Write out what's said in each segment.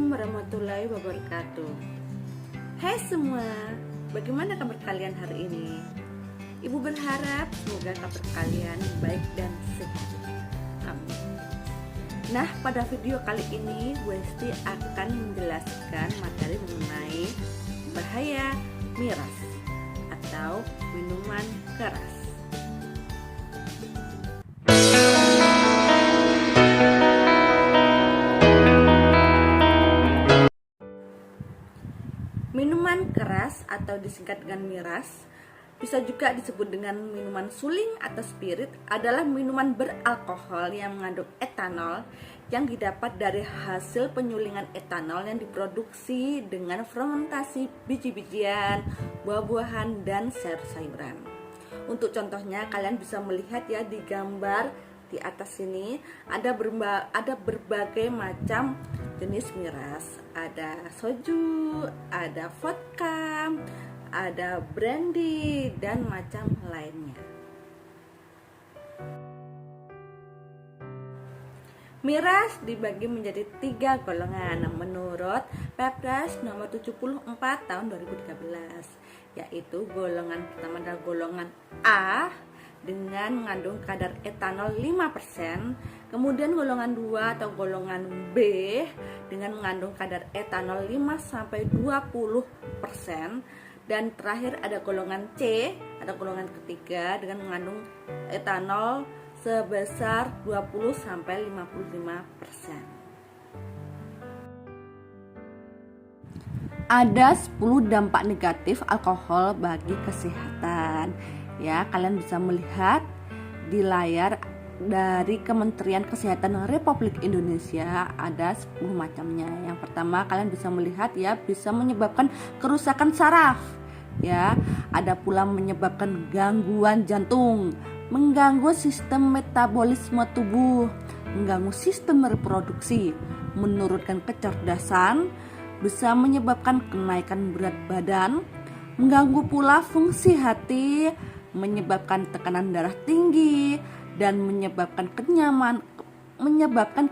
Assalamualaikum warahmatullahi wabarakatuh. Hai semua, bagaimana kabar kalian hari ini? Ibu berharap semoga kabar kalian baik dan sehat. Amin. Nah, pada video kali ini Westi akan menjelaskan materi mengenai bahaya miras atau minuman keras. Minuman keras atau disingkat dengan miras, bisa juga disebut dengan minuman suling atau spirit, adalah minuman beralkohol yang mengandung etanol yang didapat dari hasil penyulingan etanol yang diproduksi dengan fermentasi biji-bijian, buah-buahan, dan sayur-sayuran. Untuk contohnya, kalian bisa melihat ya di gambar di atas sini ada berbagai macam jenis miras. Ada soju, ada vodka, ada brandy, dan macam lainnya. Miras dibagi menjadi 3 golongan menurut Perpres nomor 74 tahun 2013, yaitu golongan pertama adalah golongan A dengan mengandung kadar etanol 5%, kemudian golongan 2 atau golongan B dengan mengandung kadar etanol 5-20%, dan terakhir ada golongan C atau golongan ketiga dengan mengandung etanol sebesar 20-55%. Ada 10 dampak negatif alkohol bagi kesehatan. Ya, kalian bisa melihat di layar dari Kementerian Kesehatan Republik Indonesia ada 10 macamnya. Yang pertama, kalian bisa melihat ya, bisa menyebabkan kerusakan saraf. Ya, ada pula menyebabkan gangguan jantung, mengganggu sistem metabolisme tubuh, mengganggu sistem reproduksi, menurunkan kecerdasan, bisa menyebabkan kenaikan berat badan, mengganggu pula fungsi hati, menyebabkan tekanan darah tinggi, dan menyebabkan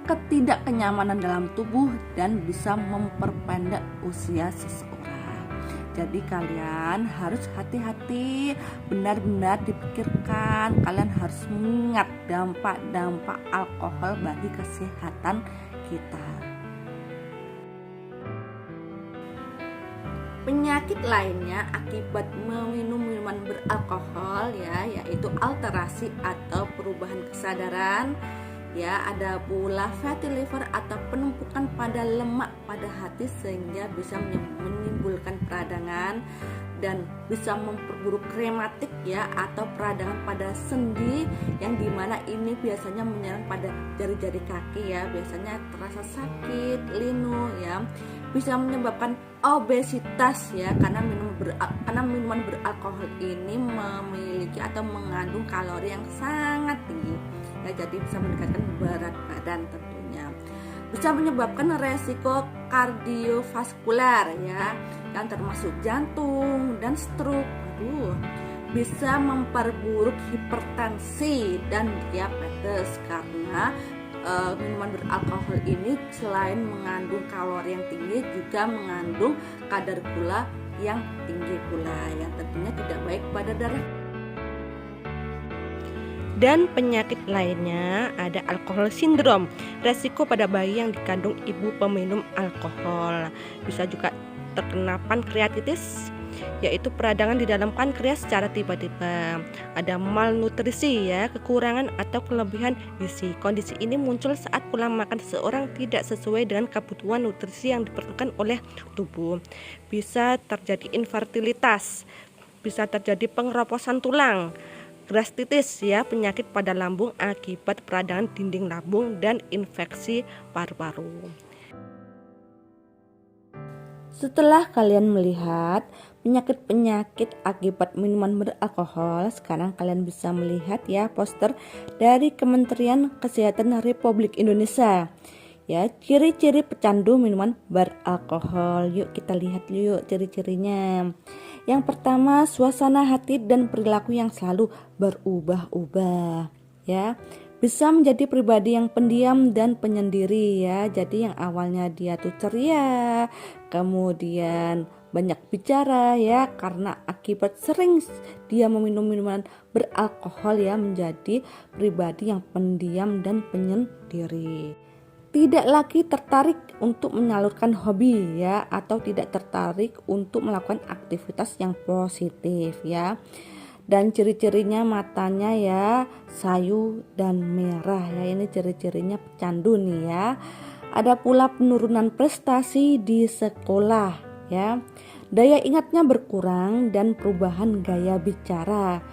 ketidakkenyamanan dalam tubuh, dan bisa memperpendek usia seseorang. Jadi kalian harus hati-hati, benar-benar dipikirkan. Kalian harus mengingat dampak-dampak alkohol bagi kesehatan kita. Penyakit lainnya akibat meminum minuman beralkohol ya, yaitu alterasi atau perubahan kesadaran. Ya, ada pula fatty liver atau penumpukan pada lemak pada hati sehingga bisa menimbulkan peradangan dan bisa memperburuk rematik ya, atau peradangan pada sendi, yang dimana ini biasanya menyerang pada jari-jari kaki ya, biasanya terasa sakit, linu ya. Bisa menyebabkan obesitas ya, karena minuman beralkohol ini memiliki atau mengandung kalori yang sangat tinggi ya, jadi bisa meningkatkan berat badan tentunya. Bisa menyebabkan resiko kardiovaskular ya, yang termasuk jantung dan stroke. Bisa memperburuk hipertensi dan diabetes karena minuman beralkohol ini selain mengandung kalori yang tinggi juga mengandung kadar gula yang tinggi pula, yang tentunya tidak baik pada darah. Dan penyakit lainnya ada alkohol sindrom, resiko pada bayi yang dikandung ibu peminum alkohol. Bisa juga terkena pankreatitis, yaitu peradangan di dalam pankreas secara tiba-tiba. Ada malnutrisi ya, kekurangan atau kelebihan gizi. Kondisi ini muncul saat pola makan seseorang tidak sesuai dengan kebutuhan nutrisi yang diperlukan oleh tubuh. Bisa terjadi infertilitas, bisa terjadi pengeroposan tulang, gastritis ya, penyakit pada lambung akibat peradangan dinding lambung, dan infeksi paru-paru. Setelah kalian melihat penyakit-penyakit akibat minuman beralkohol, sekarang kalian bisa melihat ya poster dari Kementerian Kesehatan Republik Indonesia. Ya, ciri-ciri pecandu minuman beralkohol. Yuk kita lihat yuk ciri-cirinya. Yang pertama, suasana hati dan perilaku yang selalu berubah-ubah. Ya, Bisa menjadi pribadi yang pendiam dan penyendiri ya. Jadi yang awalnya dia tuh ceria, kemudian banyak bicara ya, karena akibat sering dia meminum minuman beralkohol ya, menjadi pribadi yang pendiam dan penyendiri. Tidak lagi tertarik untuk menyalurkan hobi ya, atau tidak tertarik untuk melakukan aktivitas yang positif ya. Dan ciri-cirinya matanya ya sayu dan merah ya, ini ciri-cirinya pecandu nih ya. Ada pula penurunan prestasi di sekolah ya. Daya ingatnya berkurang dan perubahan gaya bicara.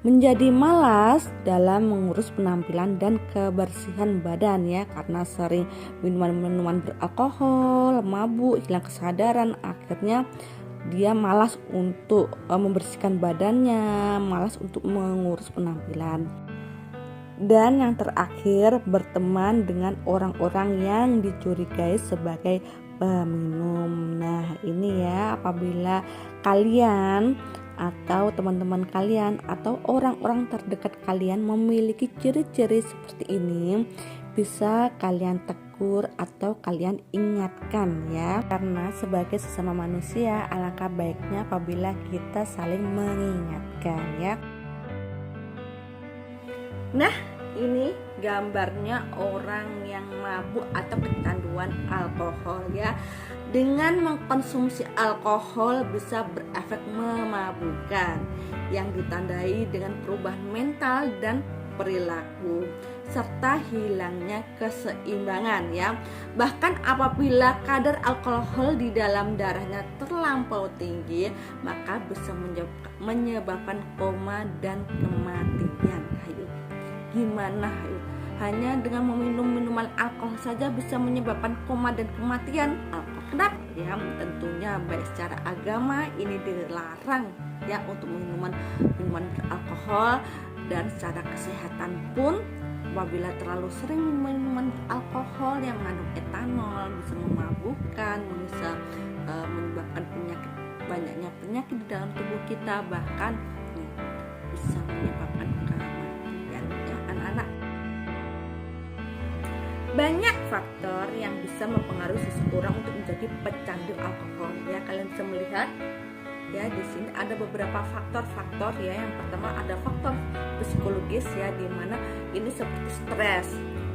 Menjadi malas dalam mengurus penampilan dan kebersihan badan ya, karena sering minuman-minuman beralkohol, mabuk, hilang kesadaran, akhirnya dia malas untuk membersihkan badannya, malas untuk mengurus penampilan. Dan yang terakhir, berteman dengan orang-orang yang dicurigai sebagai peminum. Nah ini ya, apabila kalian atau teman-teman kalian atau orang-orang terdekat kalian memiliki ciri-ciri seperti ini, bisa kalian tegur atau kalian ingatkan ya, karena sebagai sesama manusia alangkah baiknya apabila kita saling mengingatkan ya. Nah ini gambarnya orang yang mabuk atau kecanduan alkohol ya. Dengan mengkonsumsi alkohol bisa berefek memabukkan yang ditandai dengan perubahan mental dan perilaku serta hilangnya keseimbangan ya. Bahkan apabila kadar alkohol di dalam darahnya terlampau tinggi, maka bisa menyebabkan koma dan kematian. Ayo, gimana ayo? Hanya dengan meminum minuman alkohol saja bisa menyebabkan koma dan kematian. Kenapa? Ya tentunya baik secara agama ini dilarang ya untuk minuman beralkohol, dan secara kesehatan pun apabila terlalu sering minuman beralkohol yang mengandung etanol bisa memabukkan, bisa menyebabkan banyaknya penyakit di dalam tubuh kita, bahkan bisa menyebabkan kematian ya anak-anak. Banyak faktor yang bisa mempengaruhi seseorang untuk menjadi pecandu alkohol ya. Kalian bisa melihat ya di sini ada beberapa faktor-faktor ya. Yang pertama ada faktor psikologis ya, di mana ini seperti stres,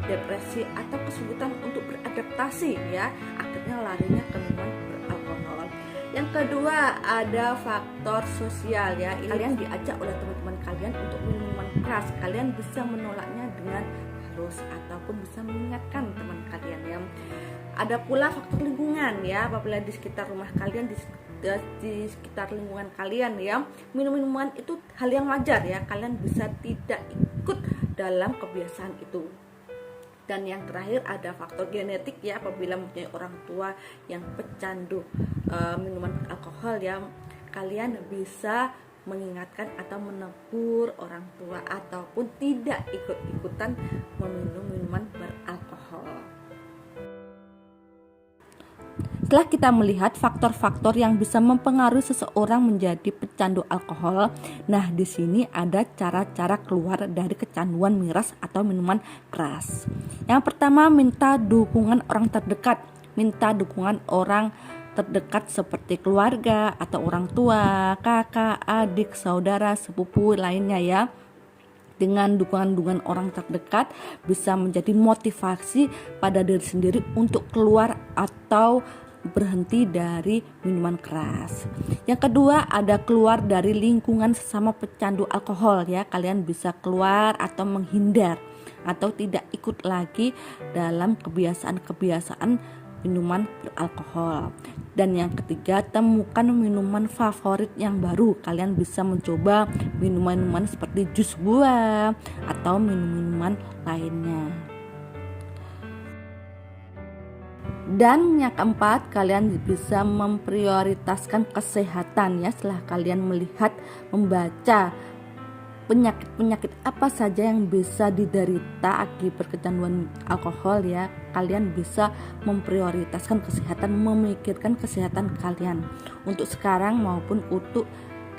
depresi atau kesulitan untuk beradaptasi ya, akhirnya larinya ke minuman beralkohol. Yang kedua ada faktor sosial ya. Kalian diajak oleh teman-teman kalian untuk minuman keras, kalian bisa menolaknya dengan ataupun bisa mengingatkan teman kalian ya. Ada pula faktor lingkungan ya, apabila di sekitar rumah kalian, di sekitar lingkungan kalian ya, minum-minuman itu hal yang wajar ya, kalian bisa tidak ikut dalam kebiasaan itu. Dan yang terakhir ada faktor genetik ya, apabila mempunyai orang tua yang pecandu minuman alkohol ya, kalian bisa mengingatkan atau menegur orang tua ataupun tidak ikut-ikutan meminum minuman beralkohol. Setelah kita melihat faktor-faktor yang bisa mempengaruhi seseorang menjadi pecandu alkohol, nah di sini ada cara-cara keluar dari kecanduan miras atau minuman keras. Yang pertama, minta dukungan orang terdekat, minta dukungan orang terdekat seperti keluarga atau orang tua, kakak, adik, saudara, sepupu lainnya ya. Dengan dukungan orang terdekat bisa menjadi motivasi pada diri sendiri untuk keluar atau berhenti dari minuman keras. Yang kedua ada keluar dari lingkungan sesama pecandu alkohol ya. Kalian bisa keluar atau menghindar atau tidak ikut lagi dalam kebiasaan-kebiasaan minuman beralkohol. Dan yang ketiga, temukan minuman favorit yang baru. Kalian bisa mencoba minuman-minuman seperti jus buah atau minuman lainnya. Dan yang keempat, kalian bisa memprioritaskan kesehatan ya. Setelah kalian melihat, membaca penyakit-penyakit apa saja yang bisa diderita akibat kecanduan alkohol ya, kalian bisa memprioritaskan kesehatan, memikirkan kesehatan kalian untuk sekarang maupun untuk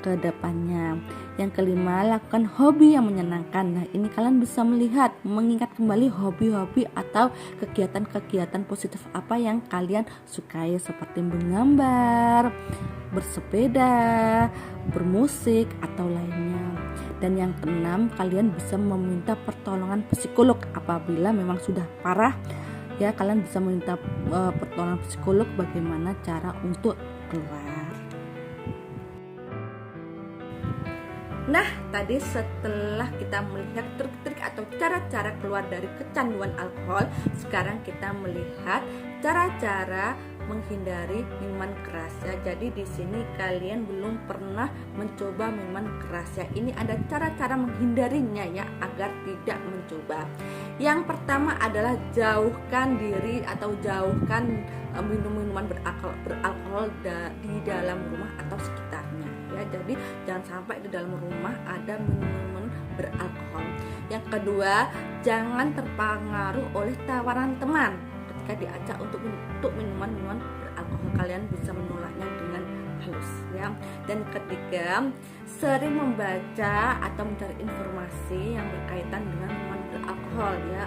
ke depannya. Yang kelima, lakukan hobi yang menyenangkan. Nah, ini kalian bisa melihat, mengingat kembali hobi-hobi atau kegiatan-kegiatan positif apa yang kalian sukai, seperti menggambar, bersepeda, bermusik, atau lainnya. Dan yang keenam, kalian bisa meminta pertolongan psikolog apabila memang sudah parah. Ya, kalian bisa meminta pertolongan psikolog bagaimana cara untuk keluar. Nah, tadi setelah kita melihat trik-trik atau cara-cara keluar dari kecanduan alkohol, sekarang kita melihat cara-cara menghindari minuman keras ya. Jadi di sini kalian belum pernah mencoba minuman keras ya. Ini ada cara-cara menghindarinya ya, agar tidak mencoba. Yang pertama adalah jauhkan diri atau jauhkan minum-minuman beralkohol di dalam rumah atau sekitarnya ya. Jadi jangan sampai di dalam rumah ada minuman beralkohol. Yang kedua, jangan terpengaruh oleh tawaran teman ketika diajak untuk minuman-minuman beralkohol. Kalian bisa menolaknya dengan halus ya. Dan ketiga, sering membaca atau mencari informasi yang berkaitan dengan minuman beralkohol ya.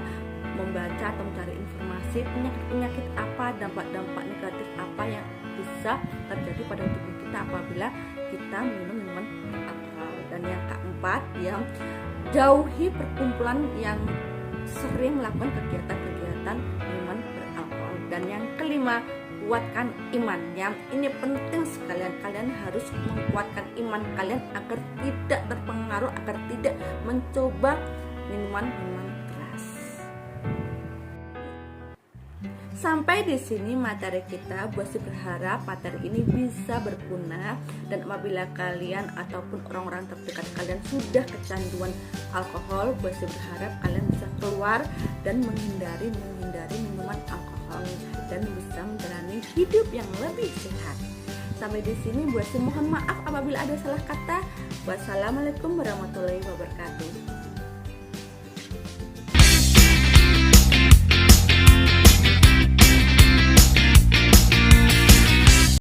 Membaca atau mencari informasi penyakit-penyakit apa, dampak-dampak negatif apa yang bisa terjadi pada tubuh kita apabila kita minum minuman beralkohol. Dan yang keempat ya, jauhi perkumpulan yang sering melakukan kegiatan-kegiatan minuman beralkohol. Dan yang kelima, kuatkan imannya. Ini penting sekalian, kalian harus menguatkan iman kalian agar tidak terpengaruh, agar tidak mencoba minuman-minuman keras. Sampai di sini materi kita. Bosi berharap materi ini bisa berguna, dan apabila kalian ataupun orang-orang terdekat kalian sudah kecanduan alkohol, Bosi berharap kalian bisa keluar dan menghindari minuman alkohol dan bisa menjalani hidup yang lebih sehat. Sampai di sini Bosi mohon maaf apabila ada salah kata. Wassalamualaikum warahmatullahi wabarakatuh.